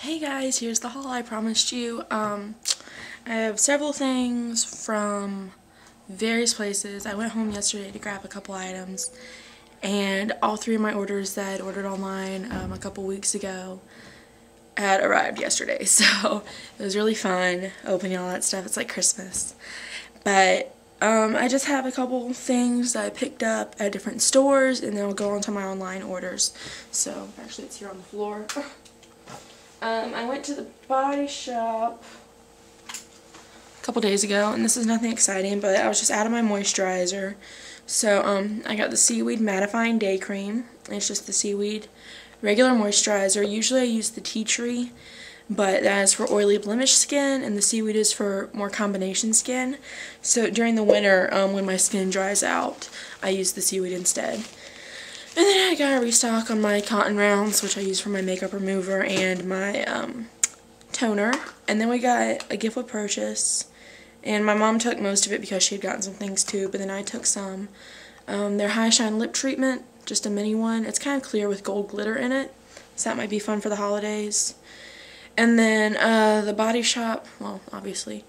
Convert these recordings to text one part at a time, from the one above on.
Hey guys, here's the haul I promised you. I have several things from various places. I went home yesterday to grab a couple items, and all three of my orders that I'd ordered online a couple weeks ago had arrived yesterday. So it was really fun opening all that stuff. It's like Christmas. But I just have a couple things that I picked up at different stores, and then I'll go on to my online orders. So actually it's here on the floor. I went to the body shop a couple days ago, and this is nothing exciting, but I was just out of my moisturizer. So I got the Seaweed Mattifying Day Cream. It's just the seaweed regular moisturizer. Usually I use the tea tree, but that is for oily blemish skin, and the seaweed is for more combination skin. So during the winter, when my skin dries out, I use the seaweed instead. And then I got a restock on my cotton rounds, which I use for my makeup remover and my toner. And then we got a gift with purchase, and my mom took most of it because she had gotten some things too, but then I took some. Their High Shine Lip Treatment, just a mini one. It's kind of clear with gold glitter in it, so that might be fun for the holidays. And then the Body Shop, well, obviously,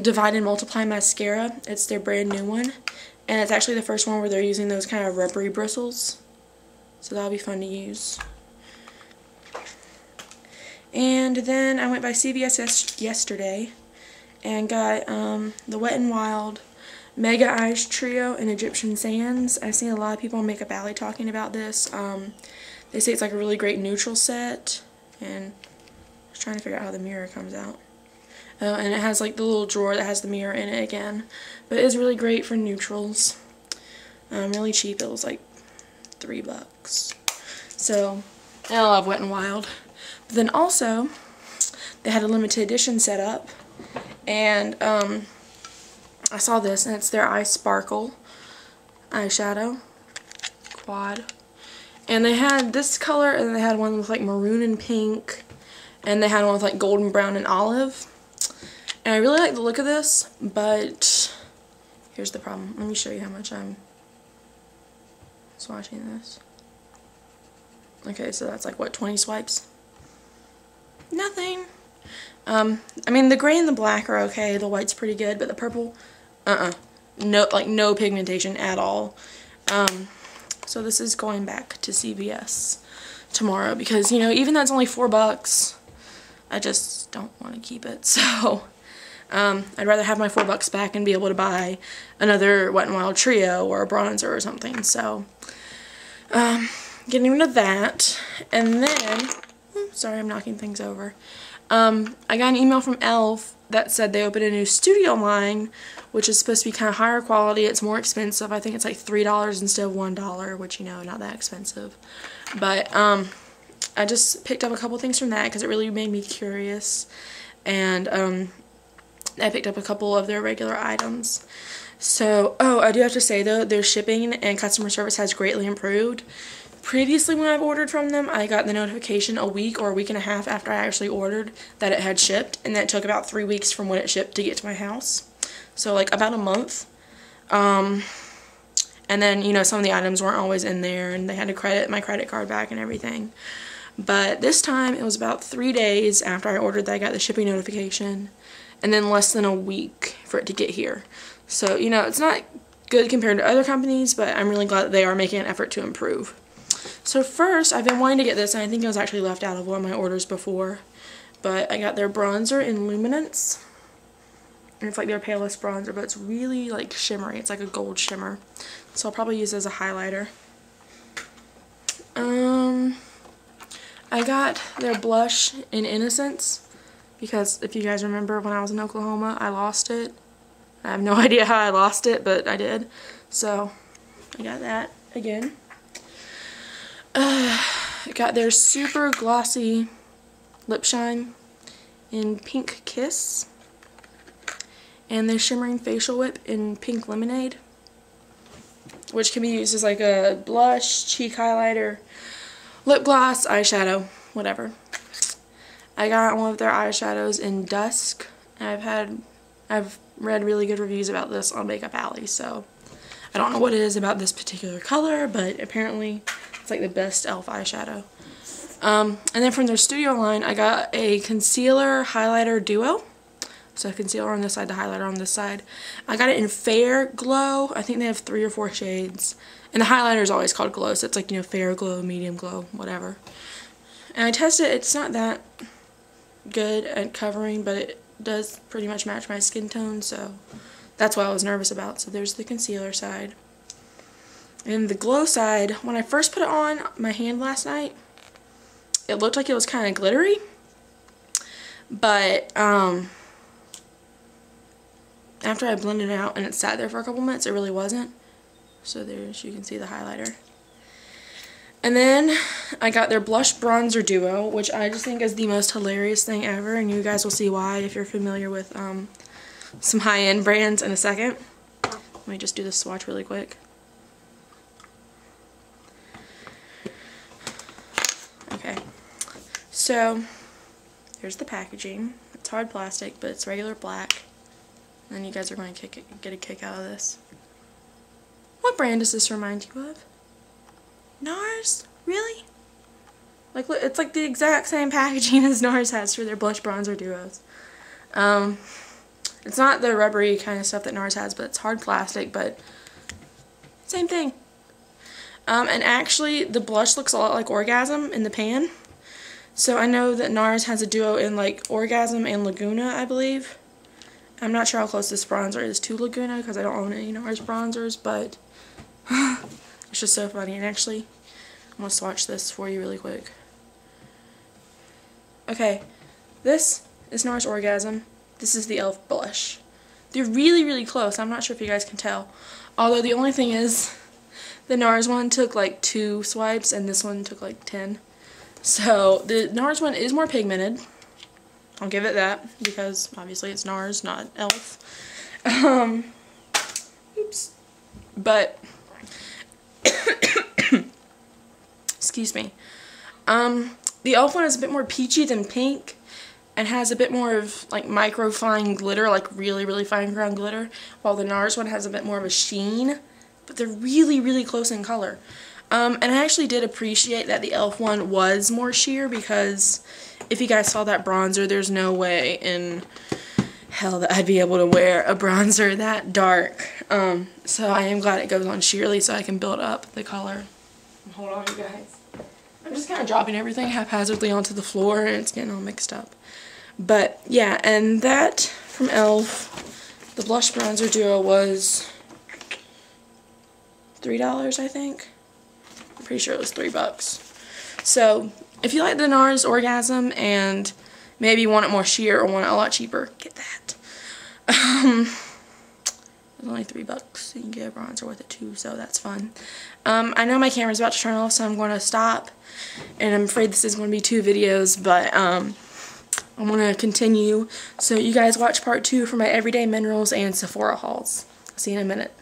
Divide and Multiply Mascara. It's their brand new one, and it's actually the first one where they're using those kind of rubbery bristles. So that'll be fun to use. And then I went by CVS yesterday and got the Wet n Wild Mega Eyes Trio in Egyptian Sands. I've seen a lot of people on Makeup Alley talking about this. They say it's like a really great neutral set, and I was trying to figure out how the mirror comes out. And it has like the little drawer that has the mirror in it again. But it's really great for neutrals. Really cheap. It was like $3. So I love Wet n Wild. But then also they had a limited edition set up, and I saw this, and it's their Eye Sparkle eyeshadow quad, and they had this color, and they had one with like maroon and pink, and they had one with like golden brown and olive. And I really like the look of this, but here's the problem. Let me show you how much I'm swatching this. Okay, so that's like, what, 20 swipes? Nothing. I mean, the gray and the black are okay, the white's pretty good, but the purple, no, like no pigmentation at all. So this is going back to CVS tomorrow because, you know, even though it's only $4, I just don't want to keep it. So I'd rather have my $4 back and be able to buy another Wet n Wild Trio or a bronzer or something. So getting rid of that. And then, sorry, I'm knocking things over. I got an email from e.l.f. that said they opened a new studio line, which is supposed to be kind of higher quality. It's more expensive. I think it's like $3 instead of $1, which, you know, not that expensive. But I just picked up a couple things from that because it really made me curious. And I picked up a couple of their regular items. So, I do have to say though, their shipping and customer service has greatly improved. Previously, when I've ordered from them, I got the notification a week or a week and a half after I actually ordered that it had shipped, and that took about 3 weeks from when it shipped to get to my house. So like about a month. And then, you know, some of the items weren't always in there, and they had to credit my credit card back and everything. But this time, it was about 3 days after I ordered that I got the shipping notification, and then less than a week for it to get here. So, you know, it's not good compared to other companies, but I'm really glad that they are making an effort to improve. So first, I've been wanting to get this, and I think it was actually left out of one of my orders before, but I got their bronzer in Luminance, and it's like their palest bronzer, but it's really like shimmery. It's like a gold shimmer, so I'll probably use it as a highlighter. I got their blush in Innocence, because if you guys remember, when I was in Oklahoma, I lost it. I have no idea how I lost it, but I did. So I got that again. I got their super glossy lip shine in Pink Kiss, and their shimmering facial whip in Pink Lemonade, which can be used as like a blush, cheek highlighter, lip gloss, eyeshadow, whatever. I got one of their eyeshadows in Dusk. I've read really good reviews about this on Makeup Alley, so I don't know what it is about this particular color, but apparently it's like the best e.l.f. eyeshadow. And then from their studio line, I got a concealer highlighter duo. So concealer on this side, the highlighter on this side. I got it in Fair Glow. I think they have 3 or 4 shades. And the highlighter is always called Glow, so it's like, you know, Fair Glow, Medium Glow, whatever. And I tested it. It's not that good at covering, but it does pretty much match my skin tone, so that's what I was nervous about. So there's the concealer side. And the glow side, when I first put it on my hand last night, it looked like it was kind of glittery. But after I blended it out and it sat there for a couple minutes, it really wasn't. So there's, you can see the highlighter. And then I got their blush bronzer duo, which I just think is the most hilarious thing ever, and you guys will see why if you're familiar with some high-end brands in a second. Let me just do this swatch really quick. Okay, so here's the packaging. It's hard plastic, but it's regular black. And you guys are going to get a kick out of this. What brand does this remind you of? NARS? Really? Like, look, it's like the exact same packaging as NARS has for their blush bronzer duos. It's not the rubbery kind of stuff that NARS has, but it's hard plastic, but same thing. And actually, the blush looks a lot like Orgasm in the pan. So I know that NARS has a duo in like Orgasm and Laguna, I believe. I'm not sure how close this bronzer is to Laguna because I don't own any NARS bronzers, but it's just so funny. And actually, I'm going to swatch this for you really quick. Okay, this is NARS Orgasm. This is the e.l.f. blush. They're really, really close. I'm not sure if you guys can tell. Although the only thing is, the NARS one took like 2 swipes and this one took like 10. So the NARS one is more pigmented. I'll give it that because obviously it's NARS, not e.l.f. Oops. But excuse me. The e.l.f. one is a bit more peachy than pink and has a bit more of like micro fine glitter, like really, really fine ground glitter, while the NARS one has a bit more of a sheen, but they're really, really close in color. And I actually did appreciate that the e.l.f. one was more sheer because if you guys saw that bronzer, there's no way in hell that I'd be able to wear a bronzer that dark. So I am glad it goes on sheerly so I can build up the color. Hold on, you guys. I'm just kind of dropping everything haphazardly onto the floor and it's getting all mixed up. But yeah, and that from e.l.f., the blush bronzer duo was $3, I think. I'm pretty sure it was $3. So if you like the NARS Orgasm and maybe want it more sheer or want it a lot cheaper, get that. It's only $3. You can get a bronzer with it too, so that's fun. I know my camera's about to turn off, so I'm going to stop. And I'm afraid this is going to be 2 videos, but I'm going to continue. So you guys watch part 2 for my Everyday Minerals and Sephora hauls. See you in a minute.